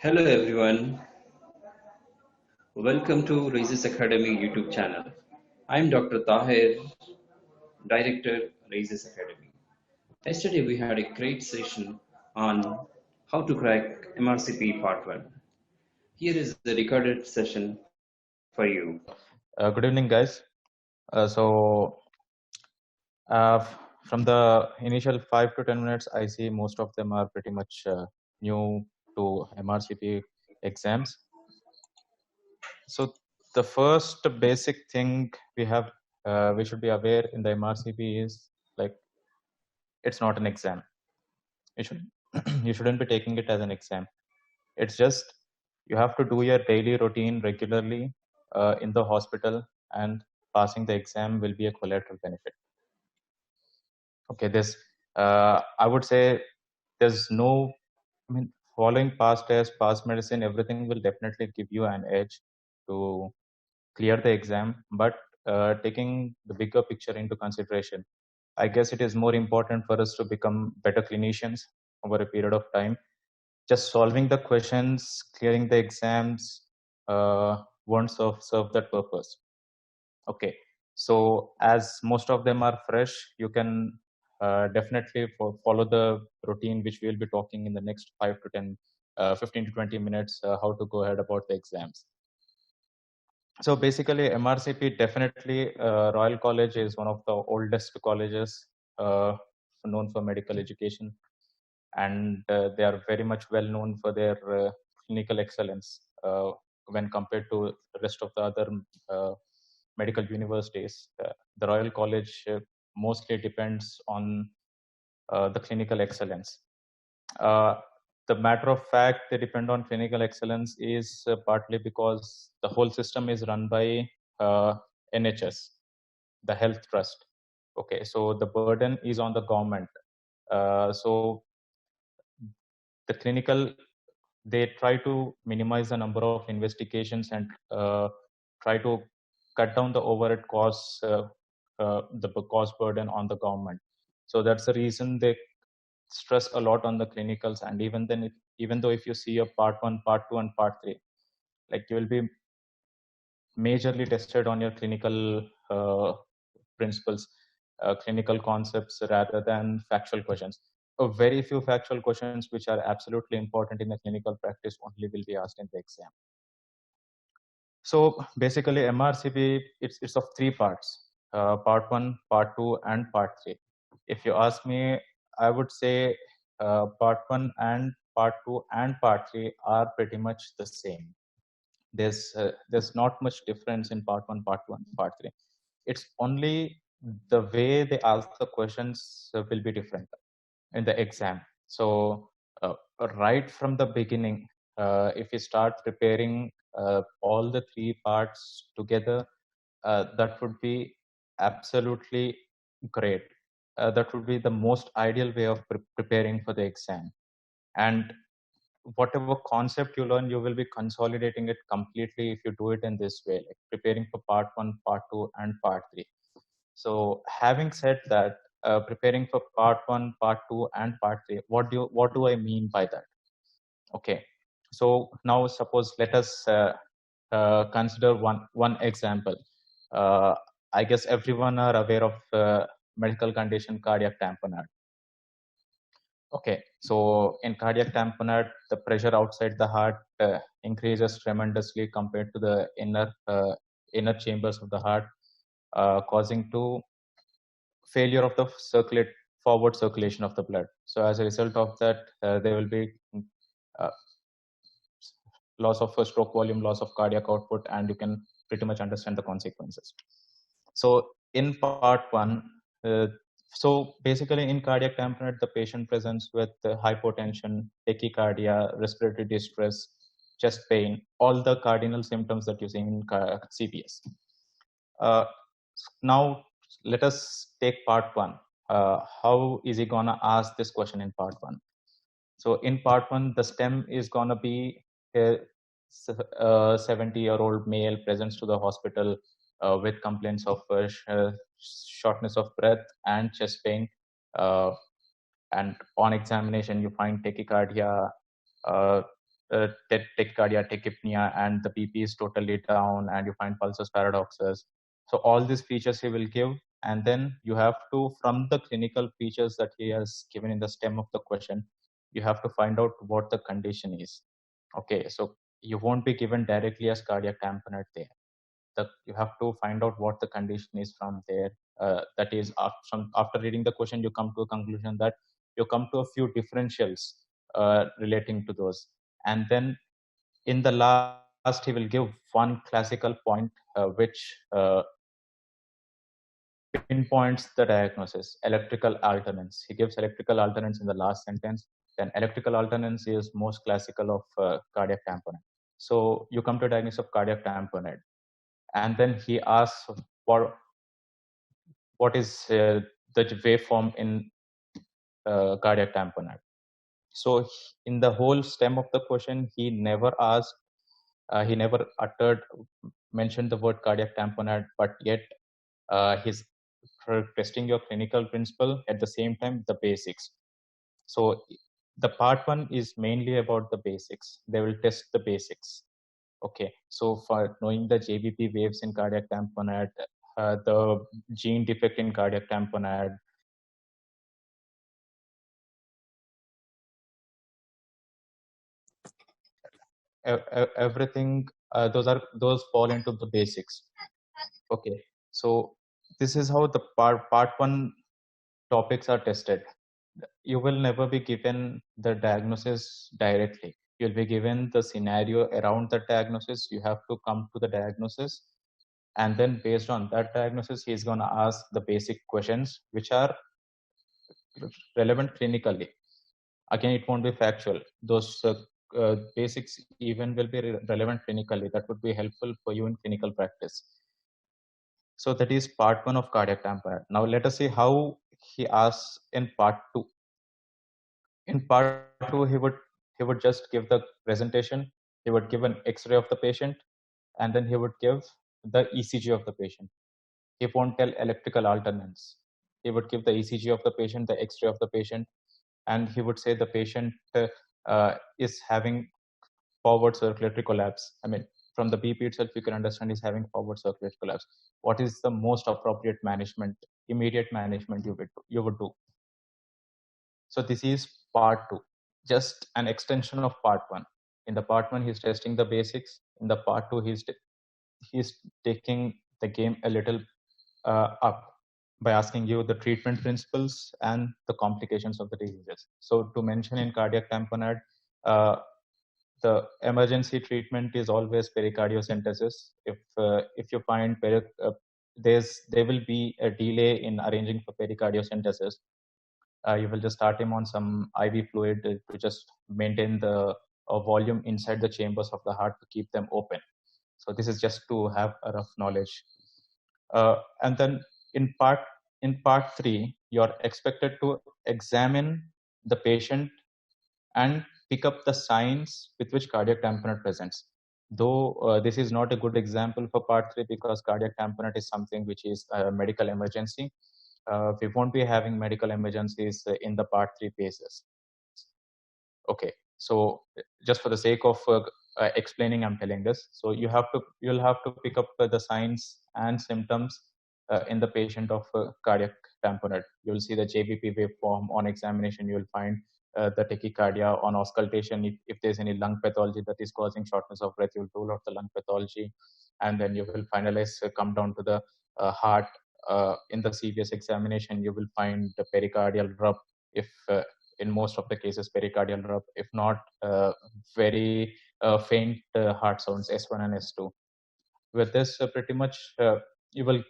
Hello everyone, welcome to Raises Academy YouTube channel. I am Dr. Tahir, Director Raises Academy. Yesterday we had a great session on how to crack MRCP Part 1. Here is the recorded session for you. Good evening, guys. From the initial 5 to 10 minutes, I see most of them are pretty much new to MRCP exams. So the first basic thing we should be aware in the MRCP is like it's not an exam. You should you shouldn't be taking it as an exam. It's just you have to do your daily routine regularly in the hospital, and passing the exam will be a collateral benefit. Okay, I would say there's no, I mean, following past tests, past medicine, everything will definitely give you an edge to clear the exam. But taking the bigger picture into consideration, I guess it is more important for us to become better clinicians over a period of time. Just solving the questions, clearing the exams won't serve that purpose. Okay, so as most of them are fresh, you can definitely follow the routine which we'll be talking in the next 5 to 10 15 to 20 minutes, how to go ahead about the exams. So basically MRCP, definitely Royal College is one of the oldest colleges known for medical education, and they are very much well known for their clinical excellence when compared to the rest of the other medical universities. The Royal College mostly depends on the clinical excellence. Uh, the matter of fact they depend on clinical excellence is partly because the whole system is run by NHS, the health trust. Okay, so the burden is on the government. So the clinical, they try to minimize the number of investigations and try to cut down the overhead costs, the cost burden on the government. So that's the reason they stress a lot on the clinicals. And even then, even though if you see a part 1, part 2, and part 3, like you will be majorly tested on your clinical principles, clinical concepts, rather than factual questions. Very few factual questions which are absolutely important in a clinical practice only will be asked in the exam. So basically MRCP, it's of three parts, part 1, part 2, and part 3. If you ask me, I would say part 1 and part 2 and part 3 are pretty much the same. There's not much difference in part 1, part 2, and part 3. It's only the way they ask the questions will be different in the exam. So right from the beginning, if you start preparing all the three parts together, that would be absolutely great. That would be the most ideal way of preparing for the exam. And whatever concept you learn, you will be consolidating it completely if you do it in this way, like preparing for part 1, part 2, and part 3. So having said that, preparing for part 1, part 2, and part 3, what do I mean by that? Okay, so now suppose let us consider one example. uh, I guess everyone are aware of medical condition cardiac tamponade. Okay, so in cardiac tamponade, the pressure outside the heart increases tremendously compared to the inner chambers of the heart, causing to failure of the forward circulation of the blood. So as a result of that, there will be uh, loss of stroke volume, loss of cardiac output, and you can pretty much understand the consequences. So in part 1, so basically in cardiac tamponade, the patient presents with hypotension, tachycardia, respiratory distress, chest pain, all the cardinal symptoms that you see in CPS. Now let us take part 1. How is he gonna ask this question in part 1? So in part 1, the stem is gonna be a 70-year-old male presents to the hospital with complaints of shortness of breath and chest pain. And on examination, you find tachycardia, uh, tachycardia, tachypnea, and the BP is totally down, and you find pulses, paradoxes. So all these features he will give, and then you have to, from the clinical features that he has given in the stem of the question, you have to find out what the condition is. Okay, so you won't be given directly as cardiac tamponade there. You have to find out what the condition is from there. That is, after reading the question, you come to a conclusion that you come to a few differentials relating to those, and then in the last he will give one classical point which pinpoints the diagnosis: electrical alternance. He gives electrical alternance in the last sentence. Then electrical alternance is most classical of cardiac tamponade. So you come to a diagnosis of cardiac tamponade, and then he asks for what is the waveform in cardiac tamponade. So in the whole stem of the question, he never asked, he never mentioned the word cardiac tamponade, but yet he's testing your clinical principle at the same time the basics. So the part one is mainly about the basics. They will test the basics. Okay, so for knowing the JVP waves in cardiac tamponade, the gene defect in cardiac tamponade, everything, those fall into the basics. Okay, so this is how the part one topics are tested. You will never be given the diagnosis directly. You'll be given the scenario around the diagnosis. You have to come to the diagnosis, and then based on that diagnosis, he's going to ask the basic questions which are relevant clinically. Again, it won't be factual. Those basics even will be relevant clinically. That would be helpful for you in clinical practice. So that is part one of cardiac tamponade. Now let us see how he asks in part two. In part two, he would just give the presentation. He would give an X-ray of the patient, and then he would give the ECG of the patient. He won't tell electrical alternance. He would give the ECG of the patient, the X-ray of the patient, and he would say the patient is having forward circulatory collapse. I mean, from the BP itself, you can understand he's having forward circulatory collapse. What is the most appropriate management, immediate management you would do? So this is part two, just an extension of part one. In the part one, he's testing the basics. In the part two, he's taking the game a little up by asking you the treatment principles and the complications of the diseases. So to mention in cardiac tamponade, the emergency treatment is always pericardiocentesis. If you find there will be a delay in arranging for pericardiocentesis, you will just start him on some IV fluid to just maintain the volume inside the chambers of the heart to keep them open. So this is just to have a rough knowledge. And then in part three, you're expected to examine the patient and pick up the signs with which cardiac tamponade presents. Though this is not a good example for part three because cardiac tamponade is something which is a medical emergency. We won't be having medical emergencies in the part three phases. Okay, so just for the sake of explaining, I'm telling this. So you'll have to pick up the signs and symptoms in the patient of cardiac tamponade. You'll see the JVP waveform on examination. You'll find the tachycardia on auscultation. If there's any lung pathology that is causing shortness of breath, you'll rule out the lung pathology, and then you will finalize come down to the heart. In the CVS examination, you will find the pericardial rub. If in most of the cases pericardial rub, if not very faint heart sounds S1 and S2. With this, pretty much you will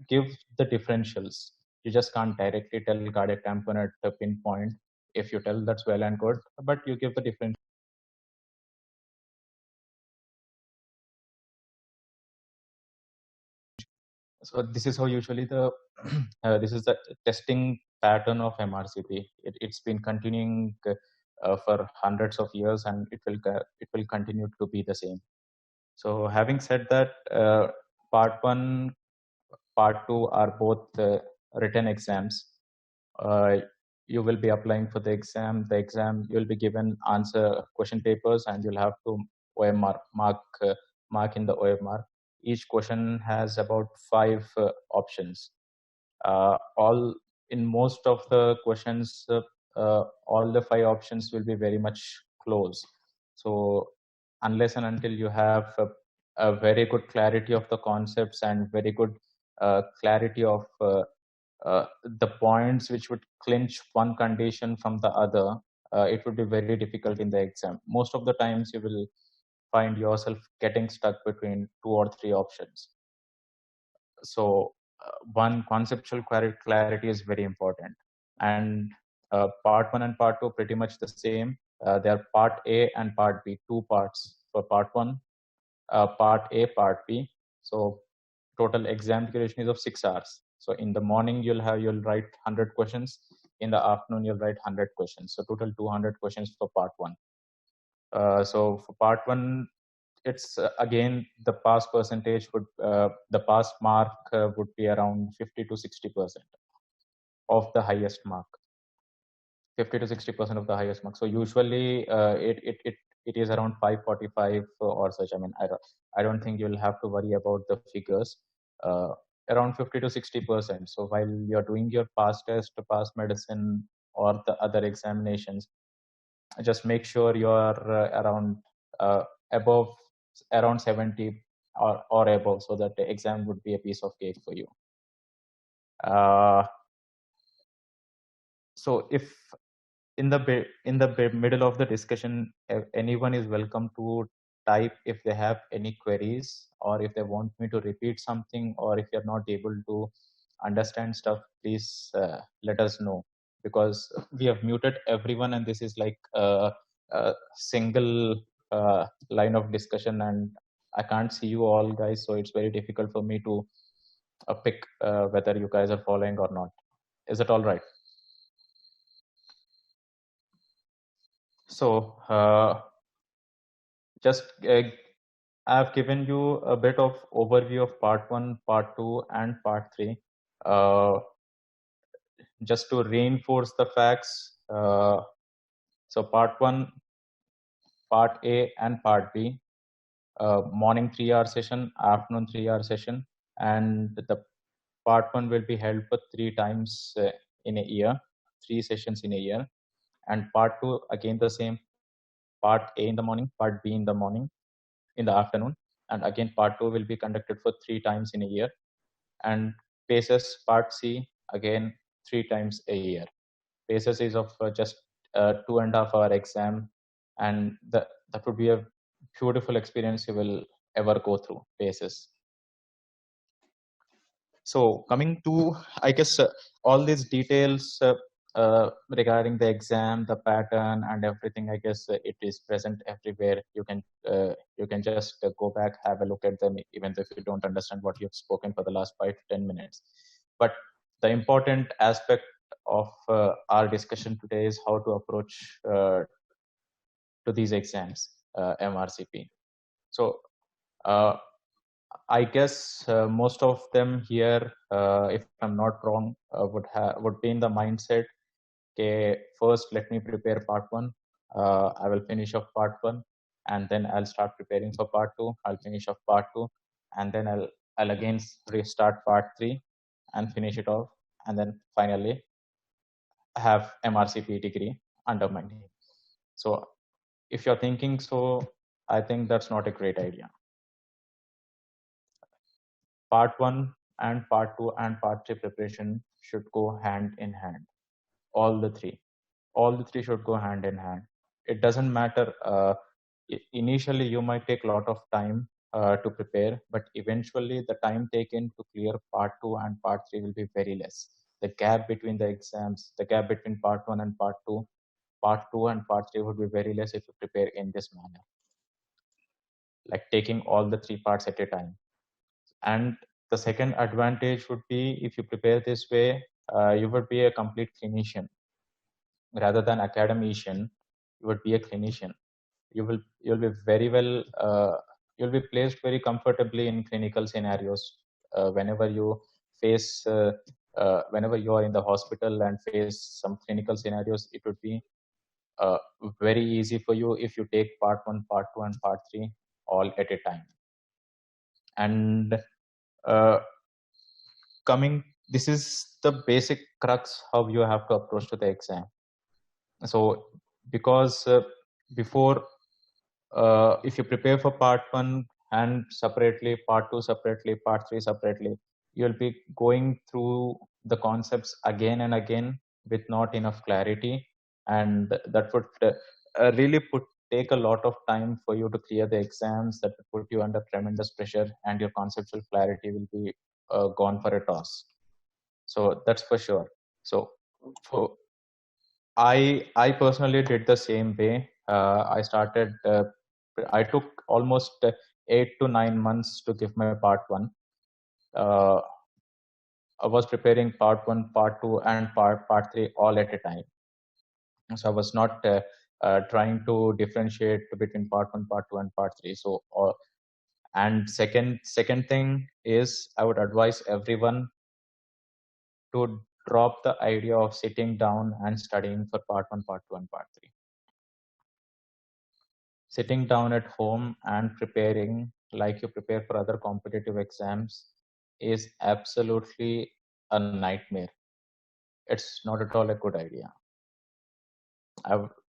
give the differentials. You just can't directly tell cardiac tamponade at a pinpoint. If you tell, that's well and good, but you give the differential. So this is how usually this is the testing pattern of MRCP. It's been continuing for hundreds of years, and it will continue to be the same. So having said that, part one, part two are both written exams. you will be applying for the exam. The exam, you'll be given answer question papers, and you'll have to mark in the OMR. Each question has about 5 options. All in most of the questions, all the 5 options will be very much close. So unless and until you have a very good clarity of the concepts and very good clarity of the points which would clinch one condition from the other, it would be very difficult in the exam. Most of the times you will find yourself getting stuck between 2 or 3 options. So one, conceptual clarity is very important. And part one and part two pretty much the same. They are part A and part B, 2 parts for part one, part A, part B. So total exam duration is of 6 hours. So in the morning you'll write 100 questions. In the afternoon you'll write 100 questions. So total 200 questions for part one. So for part one, it's again the pass percentage would the pass mark would be around 50 to 60% of the highest mark. 50 to 60% of the highest mark. So usually it is around 545 or such. I mean, I don't think you'll have to worry about the figures. Around 50 to 60%. So while you're doing your pass test, pass medicine, or the other examinations, just make sure you're around above around 70 or above, so that the exam would be a piece of cake for you. So if in the middle of the discussion, anyone is welcome to type if they have any queries, or if they want me to repeat something, or if you're not able to understand stuff, please let us know, because we have muted everyone and this is like a single line of discussion, and I can't see you all guys, so it's very difficult for me to pick whether you guys are following or not. Is it all right? So just I've given you a bit of overview of part one, part two, and part three. Just to reinforce the facts, so part one, part A, and part B, morning 3-hour session, afternoon 3-hour session, and the part one will be held for 3 times in a year, 3 sessions in a year, and part two again the same, part A in the morning, part B in the morning, in the afternoon, and again part two will be conducted for 3 times in a year, and PACES part C again 3 times a year. PACES is of just 2.5 hour exam, and that would be a beautiful experience you will ever go through PACES. So coming to, I guess, all these details regarding the exam, the pattern, and everything, I guess it is present everywhere. You can just go back, have a look at them, even if you don't understand what you've spoken for the last 5 to 10 minutes. But the important aspect of our discussion today is how to approach to these exams, MRCP. So I guess most of them here, if I'm not wrong, would be in the mindset, okay, first let me prepare part one. I will finish off part one, and then I'll start preparing for part two. I'll finish off part two, and then I'll again restart part three and finish it off, and then finally have MRCP degree under my name. So if you're thinking so, I think that's not a great idea. Part one and part two and part three preparation should go hand in hand. All the three should go hand in hand. It doesn't matter. Initially, you might take a lot of time to prepare, but eventually the time taken to clear part two and part three will be very less. The gap between the exams, the gap between part one and part two and part three would be very less if you prepare in this manner, like taking all the 3 parts at a time. And the second advantage would be, if you prepare this way, you would be a complete clinician rather than academician. You would be a clinician. You'll be very well. You'll be placed very comfortably in clinical scenarios whenever you face whenever you are in the hospital and face some clinical scenarios, it would be uh, very easy for you if you take part 1, part 2, and part 3 all at a time. And uh, coming, this is the basic crux how you have to approach to the exam. So because before, if you prepare for part 1 and separately, part 2 separately, part 3 separately, you'll be going through the concepts again and again with not enough clarity, and that would really take a lot of time for you to clear the exams. That would put you under tremendous pressure, and your conceptual clarity will be gone for a toss. So that's for sure. So for I personally did the same way. I started. I took almost 8 to 9 months to give my part 1. Uh, I was preparing part 1, part 2, and part 3 all at a time. So I was not trying to differentiate between part 1, part 2, and part 3. So and second thing is, I would advise everyone to drop the idea of sitting down and studying for part 1, part 2, and part 3. Sitting down at home and preparing like you prepare for other competitive exams is absolutely a nightmare. It's not at all a good idea.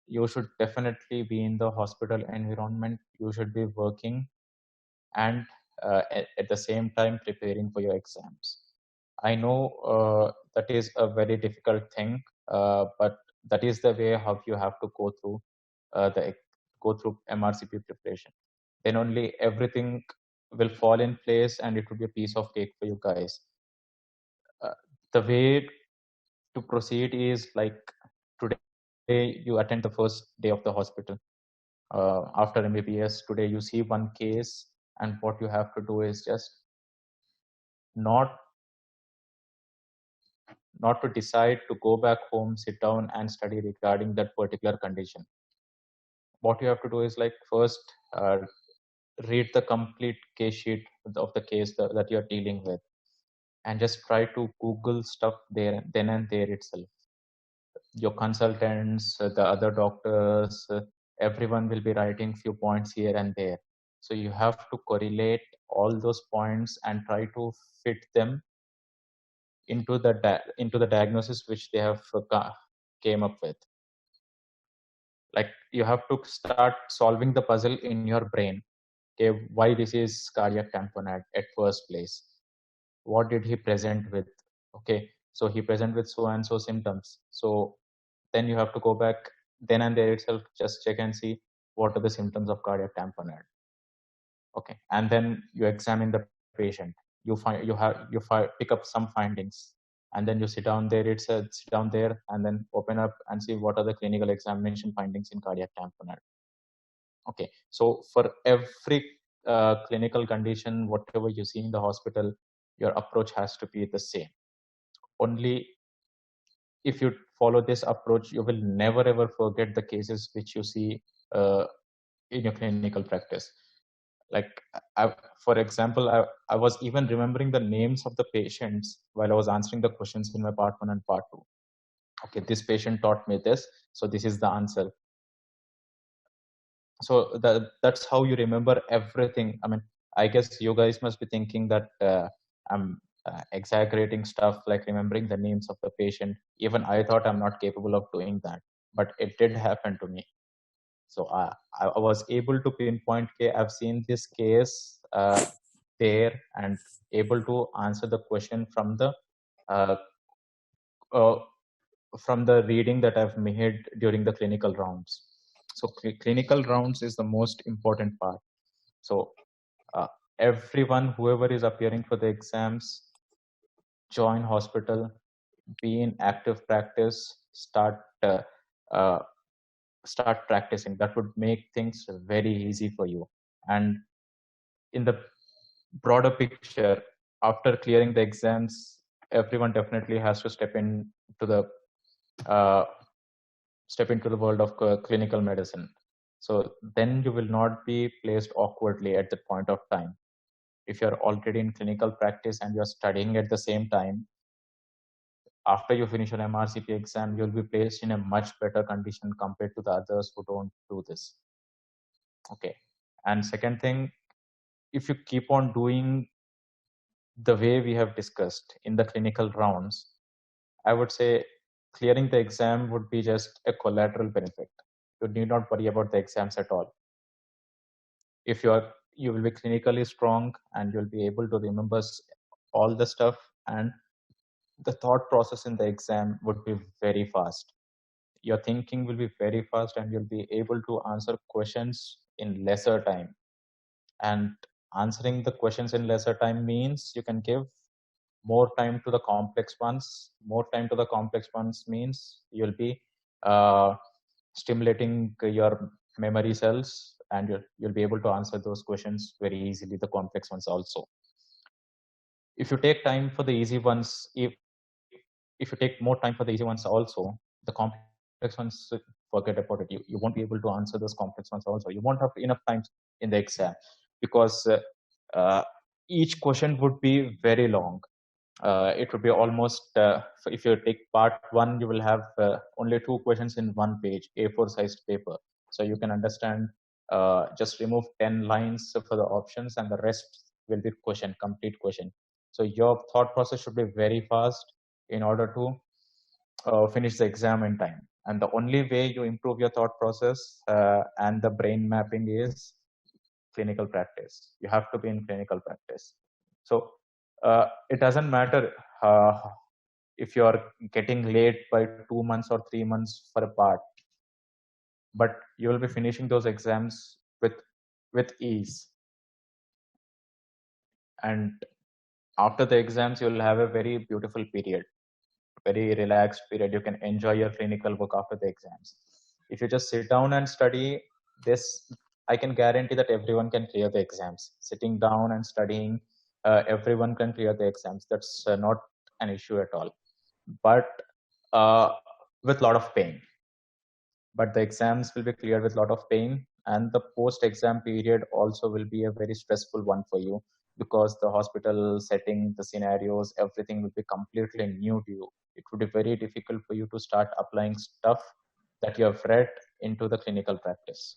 You should definitely be in the hospital environment. You should be working and at the same time preparing for your exams. I know that is a very difficult thing, but that is the way how you have to go through MRCP preparation. Then only everything will fall in place, and it will be a piece of cake for you guys. The way to proceed is like, today you attend the first day of the hospital. After MBBS, today you see one case, and what you have to do is just not to decide to go back home, sit down and study regarding that particular condition. What you have to do is like, first read the complete case sheet of the case that you're dealing with, and just try to Google stuff there then and there itself. Your consultants, the other doctors, everyone will be writing few points here and there. So you have to correlate all those points and try to fit them into the diagnosis which they have came up with. Like, you have to start solving the puzzle in your brain. Okay, why this is cardiac tamponade at first place? What did he present with? Okay, so he present with so and so symptoms. So then you have to go back then and there itself, just check and see what are the symptoms of cardiac tamponade. Okay, and then you examine the patient. Pick up some findings, and then you sit down there and then open up and see what are the clinical examination findings in cardiac tamponade. Okay, so for every clinical condition, whatever you see in the hospital, your approach has to be the same. Only if you follow this approach, you will never ever forget the cases which you see in your clinical practice. Like, for example, I was even remembering the names of the patients while I was answering the questions in my part 1 and part 2. Okay, this patient taught me this, so this is the answer. So that's how you remember everything. I mean, I guess you guys must be thinking that I'm exaggerating stuff, like remembering the names of the patient. Even I thought I'm not capable of doing that, but it did happen to me. So I was able to pinpoint, okay, I've seen this case there, and able to answer the question uh, uh, from the reading that I've made during the clinical rounds. So clinical rounds is the most important part. So everyone, whoever is appearing for the exams, join hospital, be in active practice, uh, start practicing. That would make things very easy for you. And in the broader picture, after clearing the exams, everyone definitely has to uh, step into the world of clinical medicine. So then you will not be placed awkwardly at that point of time. If you're already in clinical practice and you're studying at the same time, after you finish an MRCP exam, you'll be placed in a much better condition compared to the others who don't do this. Okay. And second thing, if you keep on doing the way we have discussed in the clinical rounds, I would say clearing the exam would be just a collateral benefit. You need not worry about the exams at all. If you will be clinically strong and you'll be able to remember all the stuff, and the thought process in the exam would be very fast. Your thinking will be very fast and you'll be able to answer questions in lesser time. And answering the questions in lesser time means you can give more time to the complex ones. More time to the complex ones means you'll be uh, stimulating your memory cells, and you'll be able to answer those questions very easily, the complex ones also. If you take time for the easy ones, if you take more time for the easy ones also, the complex ones, forget about it. You won't be able to answer those complex ones also. You won't have enough time in the exam, because uh, each question would be very long. It would be almost, if you take part one, you will have only 2 questions in 1 page, A4 sized paper. So you can understand, just remove 10 lines for the options and the rest will be complete question. So your thought process should be very fast in order to finish the exam in time. And the only way you improve your thought process and the brain mapping is clinical practice. You have to be in clinical practice. So it doesn't matter if you are getting late by 2 months or 3 months for a part, but you will be finishing those exams with ease. And after the exams, you'll have a very beautiful period, very relaxed period. You can enjoy your clinical work after the exams. If you just sit down and study this, I can guarantee that everyone can clear the exams. Sitting down and studying, everyone can clear the exams. That's not an issue at all. But with a lot of pain. But the exams will be cleared with a lot of pain, and the post-exam period also will be a very stressful one for you, because the hospital setting, the scenarios, everything will be completely new to you. It would be very difficult for you to start applying stuff that you have read into the clinical practice.